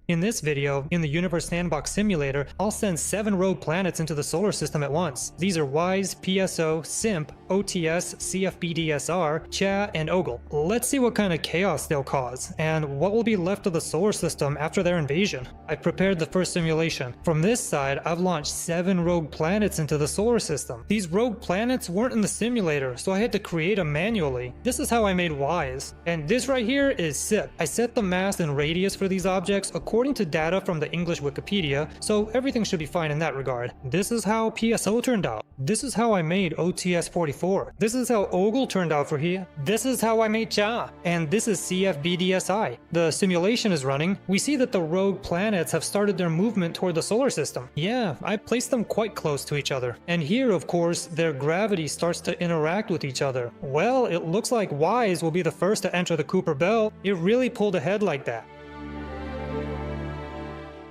In this video, in the Universe Sandbox simulator, I'll send 7 rogue planets into the solar system at once. These are WISE, PSO, SIMP, OTS, CFBDSIR, CHA, and OGLE. Let's see what kind of chaos they'll cause, and what will be left of the solar system after their invasion. I've prepared the first simulation. From this side, I've launched 7 rogue planets into the solar system. These rogue planets weren't in the simulator, so I had to create them manually. This is how I made WISE. And this right here is SIP. I set the mass and radius for these objects according to data from the English Wikipedia, so everything should be fine in that regard. This is how PSO turned out. This is how I made OTS-44. This is how OGLE turned out for here. This is how I made CHA. And this is CFBDSI. The simulation is running. We see that the rogue planets have started their movement toward the solar system. Yeah, I placed them quite close to each other. And here, of course, their gravity starts to interact with each other. Well, it looks like WISE will be the first to enter the Kuiper Belt. It really pulled ahead like that.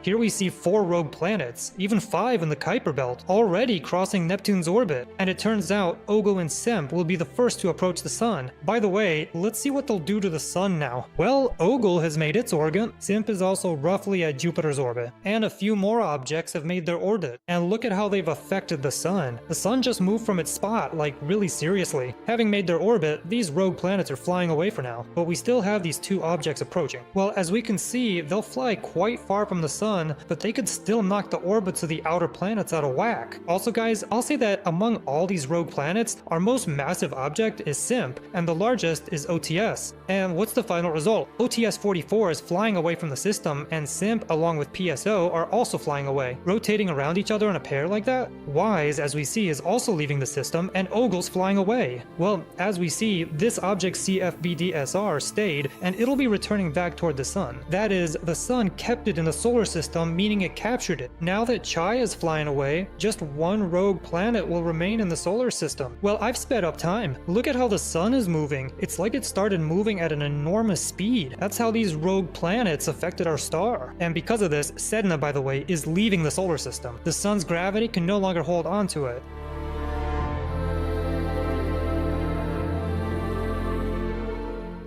Here we see 4 rogue planets, even 5 in the Kuiper Belt, already crossing Neptune's orbit. And it turns out OGLE and SIMP will be the first to approach the Sun. By the way, let's see what they'll do to the Sun now. Well, OGLE has made its orbit, SIMP is also roughly at Jupiter's orbit, and a few more objects have made their orbit. And look at how they've affected the Sun. The Sun just moved from its spot, like really seriously. Having made their orbit, these rogue planets are flying away for now, but we still have these 2 objects approaching. Well, as we can see, they'll fly quite far from the Sun, but they could still knock the orbits of the outer planets out of whack. Also guys, I'll say that among all these rogue planets, our most massive object is SIMP, and the largest is OTS. And what's the final result? OTS-44 is flying away from the system, and SIMP along with PSO are also flying away, rotating around each other in a pair like that. WISE, as we see, is also leaving the system, and OGLE's flying away. Well, as we see, this object CFBDSIR stayed, and it'll be returning back toward the Sun. That is, the Sun kept it in the solar system, meaning it captured it. Now that CHA is flying away, just 1 rogue planet will remain in the solar system. Well, I've sped up time. Look at how the Sun is moving. It's like it started moving at an enormous speed. That's how these rogue planets affected our star. And because of this, Sedna, by the way, is leaving the solar system. The Sun's gravity can no longer hold on to it.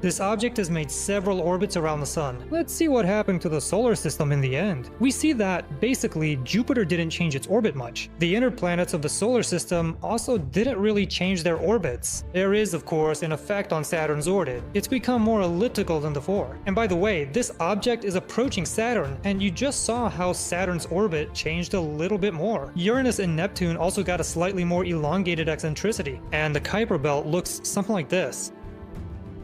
This object has made several orbits around the Sun. Let's see what happened to the solar system in the end. We see that, basically, Jupiter didn't change its orbit much. The inner planets of the solar system also didn't really change their orbits. There is, of course, an effect on Saturn's orbit. It's become more elliptical than before. And by the way, this object is approaching Saturn, and you just saw how Saturn's orbit changed a little bit more. Uranus and Neptune also got a slightly more elongated eccentricity, and the Kuiper Belt looks something like this.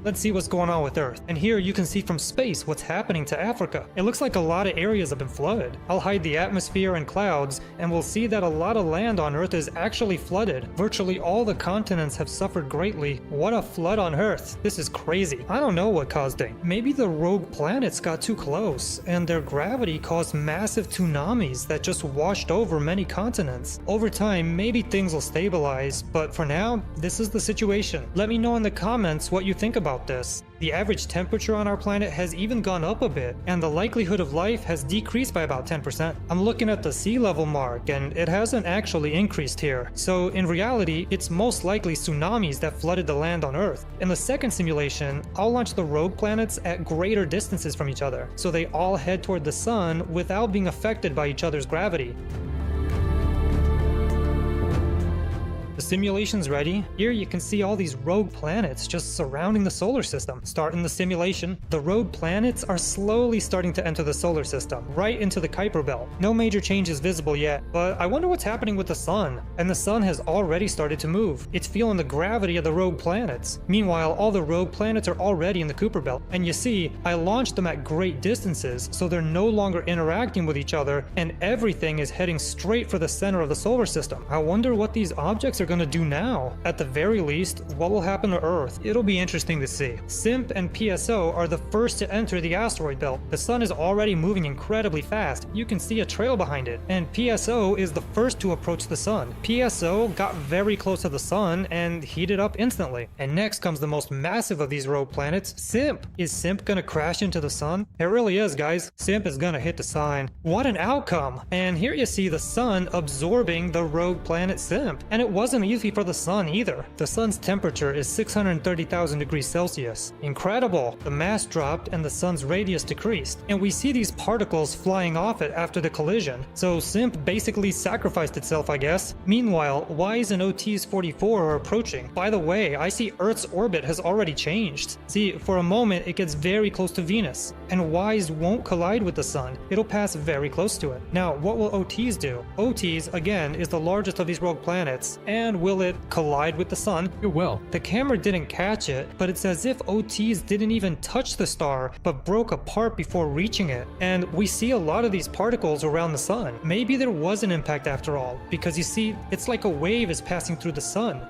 Let's see what's going on with Earth. And here you can see from space what's happening to Africa. It looks like a lot of areas have been flooded. I'll hide the atmosphere and clouds, and we'll see that a lot of land on Earth is actually flooded. Virtually all the continents have suffered greatly. What a flood on Earth. This is crazy. I don't know what caused it. Maybe the rogue planets got too close, and their gravity caused massive tsunamis that just washed over many continents. Over time, maybe things will stabilize, but for now, this is the situation. Let me know in the comments what you think about this. The average temperature on our planet has even gone up a bit, and the likelihood of life has decreased by about 10%. I'm looking at the sea level mark, and it hasn't actually increased here. So in reality, it's most likely tsunamis that flooded the land on Earth. In the second simulation, I'll launch the rogue planets at greater distances from each other, so they all head toward the Sun without being affected by each other's gravity. The simulation's ready. Here you can see all these rogue planets just surrounding the solar system. Starting the simulation, the rogue planets are slowly starting to enter the solar system, right into the Kuiper Belt. No major changes visible yet, but I wonder what's happening with the Sun. And the Sun has already started to move. It's feeling the gravity of the rogue planets. Meanwhile, all the rogue planets are already in the Kuiper Belt. And you see, I launched them at great distances, so they're no longer interacting with each other, and everything is heading straight for the center of the solar system. I wonder what these objects are going to do now. At the very least, what will happen to Earth? It'll be interesting to see. SIMP and PSO are the first to enter the asteroid belt. The Sun is already moving incredibly fast. You can see a trail behind it. And PSO is the first to approach the Sun. PSO got very close to the Sun and heated up instantly. And next comes the most massive of these rogue planets, SIMP. Is SIMP gonna crash into the Sun? It really is, guys. SIMP is gonna hit the sign. What an outcome! And here you see the Sun absorbing the rogue planet SIMP. And it wasn't wasn't easy for the sun either. The sun's temperature is 630,000 degrees Celsius. Incredible! The mass dropped and the sun's radius decreased, and we see these particles flying off it after the collision. So SIMP basically sacrificed itself, I guess. Meanwhile, WISE and OTS 44 are approaching. By the way, I see Earth's orbit has already changed. See, for a moment it gets very close to Venus, and WISE won't collide with the sun. It'll pass very close to it. Now, what will OTS do? OTS, again, is the largest of these rogue planets, and will it collide with the sun? It will. The camera didn't catch it, but it's as if OTS didn't even touch the star, but broke apart before reaching it. And we see a lot of these particles around the sun. Maybe there was an impact after all, because you see, it's like a wave is passing through the sun.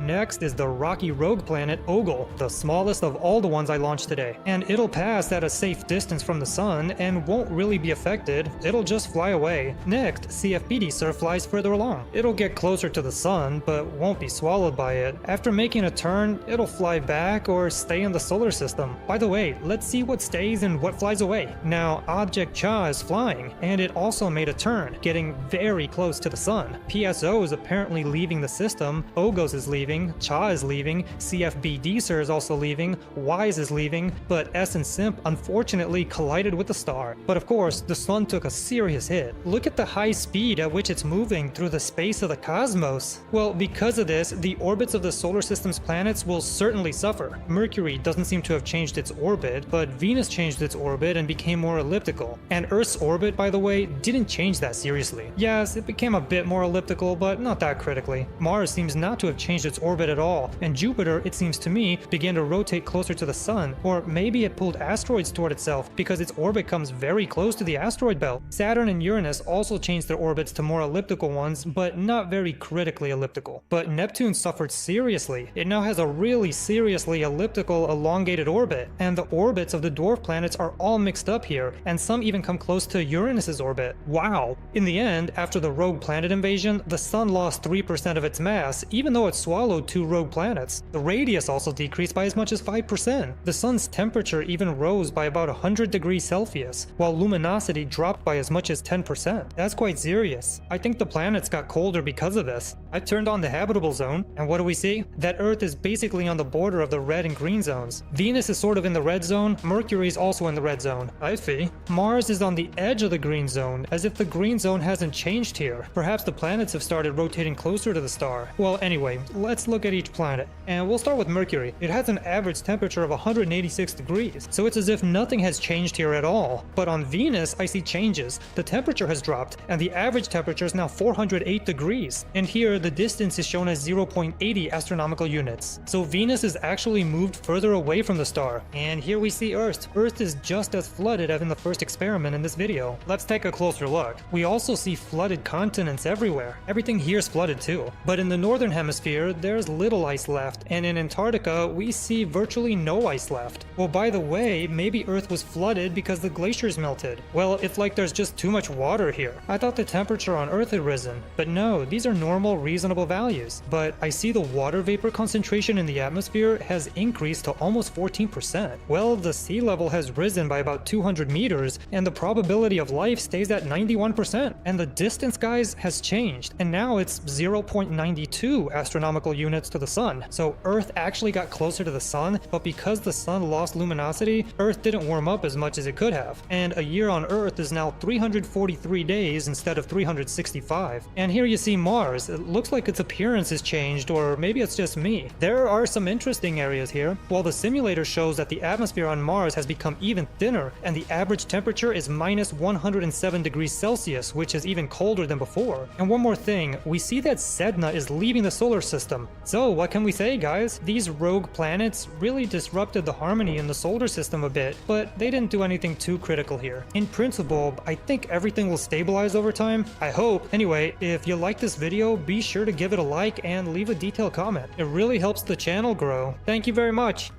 Next is the rocky rogue planet OGLE, the smallest of all the ones I launched today. And it'll pass at a safe distance from the sun and won't really be affected, it'll just fly away. Next, CFBDSIR flies further along. It'll get closer to the sun, but won't be swallowed by it. After making a turn, it'll fly back or stay in the solar system. By the way, let's see what stays and what flies away. Now, Object CHA is flying, and it also made a turn, getting very close to the sun. PSO is apparently leaving the system, OGOS is leaving, CHA is leaving, CFBDSIR is also leaving, WISE is leaving, but S and SIMP unfortunately collided with the star. But of course, the sun took a serious hit. Look at the high speed at which it's moving through the space of the cosmos. Well, because of this, the orbits of the solar system's planets will certainly suffer. Mercury doesn't seem to have changed its orbit, but Venus changed its orbit and became more elliptical. And Earth's orbit, by the way, didn't change that seriously. Yes, it became a bit more elliptical, but not that critically. Mars seems not to have changed its orbit at all, and Jupiter, it seems to me, began to rotate closer to the sun, or maybe it pulled asteroids toward itself because its orbit comes very close to the asteroid belt. Saturn and Uranus also changed their orbits to more elliptical ones, but not very critically elliptical. But Neptune suffered seriously. It now has a really seriously elliptical, elongated orbit, and the orbits of the dwarf planets are all mixed up here, and some even come close to Uranus's orbit. Wow! In the end, after the rogue planet invasion, the sun lost 3% of its mass, even though it swallowed 2 rogue planets. The radius also decreased by as much as 5%. The sun's temperature even rose by about 100 degrees Celsius, while luminosity dropped by as much as 10%. That's quite serious. I think the planets got colder because of this. I turned on the habitable zone, and what do we see? That Earth is basically on the border of the red and green zones. Venus is sort of in the red zone, Mercury is also in the red zone. I see. Mars is on the edge of the green zone, as if the green zone hasn't changed here. Perhaps the planets have started rotating closer to the star. Well, anyway, let's look at each planet, and we'll start with Mercury. It has an average temperature of 186 degrees, so it's as if nothing has changed here at all. But on Venus, I see changes. The temperature has dropped, and the average temperature is now 408 degrees. And here, the distance is shown as 0.80 astronomical units. So Venus is actually moved further away from the star. And here we see Earth. Earth is just as flooded as in the first experiment in this video. Let's take a closer look. We also see flooded continents everywhere. Everything here is flooded too. But in the northern hemisphere, there's little ice left, and in Antarctica, we see virtually no ice left. Well, by the way, maybe Earth was flooded because the glaciers melted. Well, it's like there's just too much water here. I thought the temperature on Earth had risen, but no, these are normal, reasonable values. But I see the water vapor concentration in the atmosphere has increased to almost 14%. Well, the sea level has risen by about 200 meters, and the probability of life stays at 91%. And the distance, guys, has changed, and now it's 0.92 astronomical units to the sun. So Earth actually got closer to the sun, but because the sun lost luminosity, Earth didn't warm up as much as it could have. And a year on Earth is now 343 days instead of 365. And here you see Mars. It looks like its appearance has changed, or maybe it's just me. There are some interesting areas here. While the simulator shows that the atmosphere on Mars has become even thinner, and the average temperature is minus 107 degrees Celsius, which is even colder than before. And one more thing, we see that Sedna is leaving the solar system. So what can we say, guys? These rogue planets really disrupted the harmony in the solar system a bit, but they didn't do anything too critical here. In principle, I think everything will stabilize over time. I hope. Anyway, if you like this video, be sure to give it a like and leave a detailed comment. It really helps the channel grow. Thank you very much.